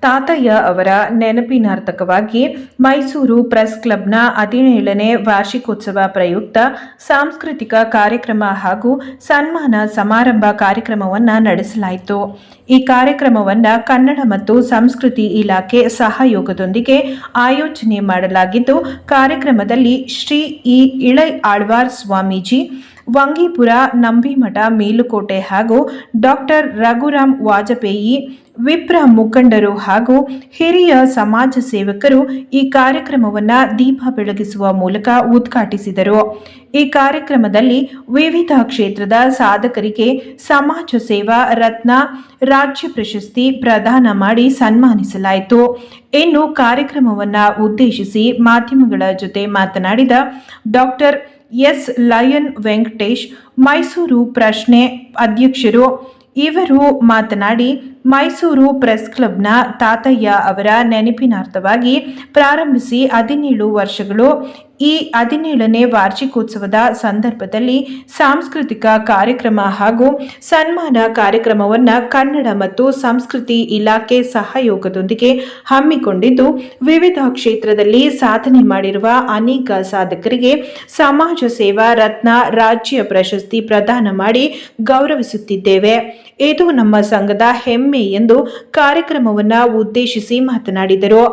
ತಾತಯ್ಯ ಅವರ ನೆನಪಿನಾರ್ಥಕವಾಗಿ ಮೈಸೂರು ಪ್ರೆಸ್ ಕ್ಲಬ್ನ 17ನೇ ವಾರ್ಷಿಕೋತ್ಸವ ಪ್ರಯುಕ್ತ ಸಾಂಸ್ಕೃತಿಕ ಕಾರ್ಯಕ್ರಮ ಹಾಗೂ ಸನ್ಮಾನ ಸಮಾರಂಭ ಕಾರ್ಯಕ್ರಮವನ್ನು ನಡೆಸಲಾಯಿತು. ಈ ಕಾರ್ಯಕ್ರಮವನ್ನು ಕನ್ನಡ ಮತ್ತು ಸಂಸ್ಕೃತಿ ಇಲಾಖೆ ಸಹಯೋಗದೊಂದಿಗೆ ಆಯೋಜನೆ ಮಾಡಲಾಗಿದ್ದು, ಕಾರ್ಯಕ್ರಮದಲ್ಲಿ ಶ್ರೀ ಇಳೈ ಆಳ್ವಾರ್ ಸ್ವಾಮೀಜಿ, ವಂಗೀಪುರ ನಂಬಿಮಠ ಮೇಲುಕೋಟೆ ಹಾಗೂ ಡಾಕ್ಟರ್ ರಘುರಾಮ್ ವಾಜಪೇಯಿ, ವಿಪ್ರ ಮುಖಂಡರು ಹಾಗೂ ಹಿರಿಯ ಸಮಾಜ ಸೇವಕರು ಈ ಕಾರ್ಯಕ್ರಮವನ್ನು ದೀಪ ಬೆಳಗಿಸುವ ಮೂಲಕ ಉದ್ಘಾಟಿಸಿದರು. ಈ ಕಾರ್ಯಕ್ರಮದಲ್ಲಿ ವಿವಿಧ ಕ್ಷೇತ್ರದ ಸಾಧಕರಿಗೆ ಸಮಾಜ ಸೇವಾ ರತ್ನ, ರಾಜ್ಯ ಪ್ರಶಸ್ತಿ ಪ್ರದಾನ ಮಾಡಿ ಸನ್ಮಾನಿಸಲಾಯಿತು. ಇನ್ನು ಕಾರ್ಯಕ್ರಮವನ್ನು ಉದ್ದೇಶಿಸಿ ಮಾಧ್ಯಮಗಳ ಜೊತೆ ಮಾತನಾಡಿದ doctor S. Lion Venkatesh, Mysuru ಪ್ರಶ್ನೆ ಅಧ್ಯಕ್ಷರು, ಇವರು ಮಾತನಾಡಿ, ಮೈಸೂರು ಪ್ರೆಸ್ ಕ್ಲಬ್ನ ತಾತಯ್ಯ ಅವರ ನೆನಪಿನಾರ್ಥವಾಗಿ ಪ್ರಾರಂಭಿಸಿ 17 ವರ್ಷಗಳು. ಈ 17ನೇ ವಾರ್ಷಿಕೋತ್ಸವದ ಸಂದರ್ಭದಲ್ಲಿ ಸಾಂಸ್ಕೃತಿಕ ಕಾರ್ಯಕ್ರಮ ಹಾಗೂ ಸನ್ಮಾನ ಕಾರ್ಯಕ್ರಮವನ್ನು ಕನ್ನಡ ಮತ್ತು ಸಂಸ್ಕೃತಿ ಇಲಾಖೆ ಸಹಯೋಗದೊಂದಿಗೆ ಹಮ್ಮಿಕೊಂಡಿದ್ದು, ವಿವಿಧ ಕ್ಷೇತ್ರದಲ್ಲಿ ಸಾಧನೆ ಮಾಡಿರುವ ಅನೇಕ ಸಾಧಕರಿಗೆ ಸಮಾಜ ಸೇವಾ ರತ್ನ, ರಾಜ್ಯ ಪ್ರಶಸ್ತಿ ಪ್ರದಾನ ಮಾಡಿ ಗೌರವಿಸುತ್ತಿದ್ದೇವೆ. ಇದು ನಮ್ಮ ಸಂಘದ ಹೆಮ್ಮೆ ಎಂದು ಕಾರ್ಯಕ್ರಮವನ್ನು ಉದ್ದೇಶಿಸಿ ಮಾತನಾಡಿದರು.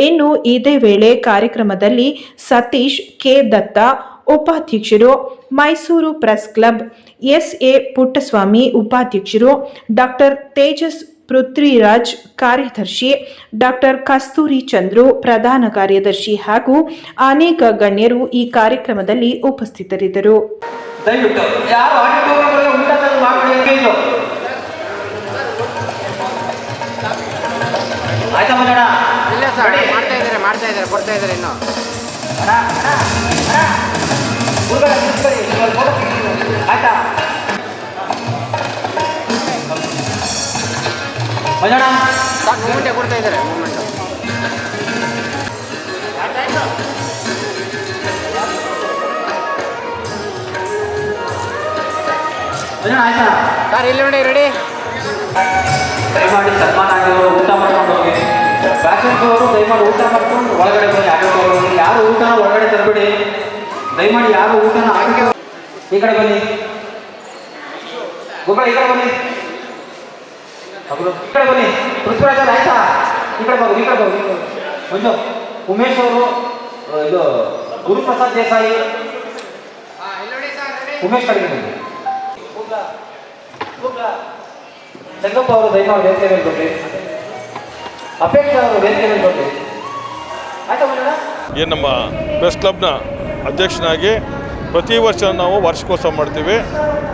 ಇನ್ನು ಇದೇ ವೇಳೆ ಕಾರ್ಯಕ್ರಮದಲ್ಲಿ ಸತೀಶ್ ಕೆ. ದತ್ತ ಉಪಾಧ್ಯಕ್ಷರು, Mysuru press club S.A.. Puttaswamy ಉಪಾಧ್ಯಕ್ಷರು, ಡಾಕ್ಟರ್ ತೇಜಸ್ ಪೃಥ್ವಿರಾಜ್ ಕಾರ್ಯದರ್ಶಿ, ಡಾಕ್ಟರ್ ಕಸ್ತೂರಿ ಚಂದ್ರು ಪ್ರಧಾನ ಕಾರ್ಯದರ್ಶಿ ಹಾಗೂ ಅನೇಕ ಗಣ್ಯರು ಈ ಕಾರ್ಯಕ್ರಮದಲ್ಲಿ ಉಪಸ್ಥಿತರಿದ್ದರು. ಮಾಡ್ತಾ ಇದ್ದಾರೆ ಕೊಡ್ತಾ ಇದ್ದಾರೆ ಇನ್ನು ಆಯ್ತಾ ಮೂಮೆಂಟೇ ಕೊಡ್ತಾ ಇದ್ದಾರೆ ಮೂಮೆಂಟ್ ಆಯ್ತಾ ಸರ್ ಇಲ್ಲಿ ನೋಡಿ ರೆಡಿ ದಯಮಾಡಿ ಸನ್ಮಾನ ಆಗಿರೋ ಊಟ ಮಾಡ್ಕೊಂಡು ಹೋಗಿ. ಪ್ಯಾಸೆಂಜರ್ ಅವರು ದಯಮಾಡಿ ಊಟ ಮಾಡ್ಕೊಂಡು ಒಳಗಡೆ ಬನ್ನಿ. ಆಟೋದವರು ಯಾರು ಊಟನ ಒಳಗಡೆ ತರಬೇಡಿ. ದಯಮಾಡಿ ಯಾರು ಊಟನ ಆಟೋ ಈ ಕಡೆ ಬನ್ನಿ. ಗೋಪಾಲ ಈ ಕಡೆ ಬನ್ನಿ. ಈ ಕಡೆ ಬನ್ನಿ. ಪೃಥ್ವಿರಾಜ್ ಆಯ್ತಾ ಈ ಕಡೆ ಬರು, ಈ ಕಡೆ ಬರು. ಒಂದು ಉಮೇಶ್ ಅವರು, ಇದು ಗುರುಪ್ರಸಾದ್ ದೇಸಾಯಿ, ಉಮೇಶ್ ಕಡೆಗೆ ಬನ್ನಿ. ಸಂಗಪ್ಪ ಅವರು ದಯಮಾಡಿ ವೇದಿಕೆ ಮೇಲೆ ಕೊಟ್ಟೆ. ಅಪೇಕ್ಷೆ ಅವರು ವೇದಿಕೆ ಮೇಲೆ ಕೊಟ್ಟೆ. ಆಯ್ತಾ ಮಾಡೋಣ. ಏನು ನಮ್ಮ ಪ್ರೆಸ್ ಕ್ಲಬ್ನ ಅಧ್ಯಕ್ಷನಾಗಿ ಪ್ರತಿ ವರ್ಷ ನಾವು ವಾರ್ಷಿಕೋತ್ಸವ ಮಾಡ್ತೀವಿ.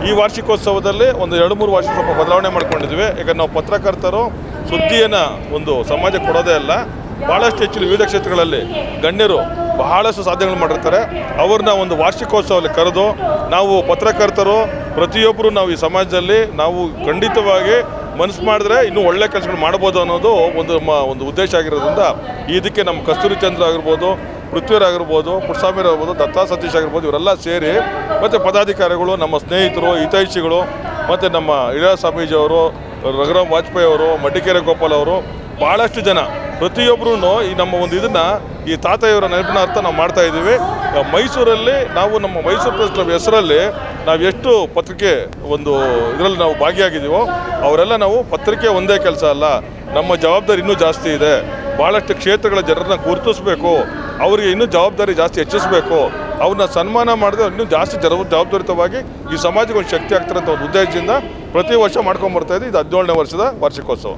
ಈ ವಾರ್ಷಿಕೋತ್ಸವದಲ್ಲಿ ಒಂದು 2-3 ವರ್ಷ ಸ್ವಲ್ಪ ಬದಲಾವಣೆ ಮಾಡ್ಕೊಂಡಿದ್ವಿ. ಈಗ ನಾವು ಪತ್ರಕರ್ತರು ಸುದ್ದಿಯನ್ನು ಒಂದು ಸಮಾಜಕ್ಕೆ ಕೊಡೋದೇ ಅಲ್ಲ, ಭಾಳಷ್ಟು ಹೆಚ್ಚು ವಿವಿಧ ಕ್ಷೇತ್ರಗಳಲ್ಲಿ ಗಣ್ಯರು ಬಹಳಷ್ಟು ಸಾಧನೆಗಳು ಮಾಡಿರ್ತಾರೆ. ಅವ್ರನ್ನ ಒಂದು ವಾರ್ಷಿಕೋತ್ಸವದಲ್ಲಿ ಕರೆದು ನಾವು ಪತ್ರಕರ್ತರು ಪ್ರತಿಯೊಬ್ಬರು ನಾವು ಈ ಸಮಾಜದಲ್ಲಿ ನಾವು ಖಂಡಿತವಾಗಿ ಮನಸ್ಸು ಮಾಡಿದ್ರೆ ಇನ್ನೂ ಒಳ್ಳೆ ಕೆಲಸಗಳು ಮಾಡ್ಬೋದು ಅನ್ನೋದು ಒಂದು ಉದ್ದೇಶ ಆಗಿರೋದ್ರಿಂದ ಇದಕ್ಕೆ ನಮ್ಮ ಕಸ್ತೂರಿ ಚಂದ್ರ ಆಗಿರ್ಬೋದು, ಪೃಥ್ವಿರಾಗಿರ್ಬೋದು, ಪುಟ್ಟಸ್ವಾಮಿ ಆಗಿರ್ಬೋದು, ದತ್ತಾ ಸತೀಶ್ ಆಗಿರ್ಬೋದು, ಇವರೆಲ್ಲ ಸೇರಿ ಮತ್ತು ಪದಾಧಿಕಾರಿಗಳು, ನಮ್ಮ ಸ್ನೇಹಿತರು, ಹಿತೈಷಿಗಳು ಮತ್ತು ನಮ್ಮ ಇಳಾ ಸ್ವಾಮೀಜಿಯವರು, ರಘುರಾಮ್ ವಾಜಪೇಯಿ ಅವರು, ಮಡಿಕೇರೆ ಗೋಪಾಲ್ ಅವರು, ಭಾಳಷ್ಟು ಜನ ಪ್ರತಿಯೊಬ್ಬರೂ ಈ ನಮ್ಮ ಒಂದು ಇದನ್ನು ಈ ತಾತಯ್ಯವರ ನೆನಪಿನಾರ್ಥ ನಾವು ಮಾಡ್ತಾಯಿದ್ದೀವಿ. ಮೈಸೂರಲ್ಲಿ ನಾವು ನಮ್ಮ ಮೈಸೂರು ಪ್ರೆಸ್ ಕ್ಲಬ್ ಹೆಸರಲ್ಲಿ ನಾವು ಎಷ್ಟು ಪತ್ರಿಕೆ ಒಂದು ಇದರಲ್ಲಿ ನಾವು ಭಾಗಿಯಾಗಿದ್ದೀವೋ ಅವರೆಲ್ಲ ನಾವು ಪತ್ರಿಕೆ ಒಂದೇ ಕೆಲಸ ಅಲ್ಲ, ನಮ್ಮ ಜವಾಬ್ದಾರಿ ಇನ್ನೂ ಜಾಸ್ತಿ ಇದೆ. ಭಾಳಷ್ಟು ಕ್ಷೇತ್ರಗಳ ಜನರನ್ನ ಗುರುತಿಸಬೇಕು, ಅವರಿಗೆ ಇನ್ನೂ ಜವಾಬ್ದಾರಿ ಜಾಸ್ತಿ ಹೆಚ್ಚಿಸಬೇಕು, ಅವ್ರನ್ನ ಸನ್ಮಾನ ಮಾಡಿದ್ರೆ ಇನ್ನೂ ಜಾಸ್ತಿ ಜವಾಬ್ದಾರಿತವಾಗಿ ಈ ಸಮಾಜಕ್ಕೆ ಒಂದು ಶಕ್ತಿ ಆಗ್ತಾರೆ ಅಂತ ಒಂದು ಉದ್ದೇಶದಿಂದ ಪ್ರತಿ ವರ್ಷ ಮಾಡ್ಕೊಂಬರ್ತಾಯಿದ್ದೀವಿ. ಇದು 17ನೇ ವರ್ಷದ ವಾರ್ಷಿಕೋತ್ಸವ.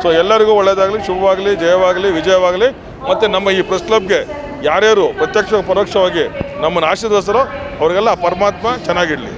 ಸೊ ಎಲ್ಲರಿಗೂ ಒಳ್ಳೆಯದಾಗಲಿ, ಶುಭವಾಗಲಿ, ಜಯವಾಗಲಿ, ವಿಜಯವಾಗಲಿ. ಮತ್ತು ನಮ್ಮ ಈ ಪ್ರೆಸ್ ಕ್ಲಬ್ಗೆ ಯಾರ್ಯಾರು ಪ್ರತ್ಯಕ್ಷ ಪರೋಕ್ಷವಾಗಿ ನಮ್ಮನ್ನು ಆಶೀರ್ವದಿಸರೋ ಅವರಿಗೆಲ್ಲ ಪರಮಾತ್ಮ ಚೆನ್ನಾಗಿಡಲಿ.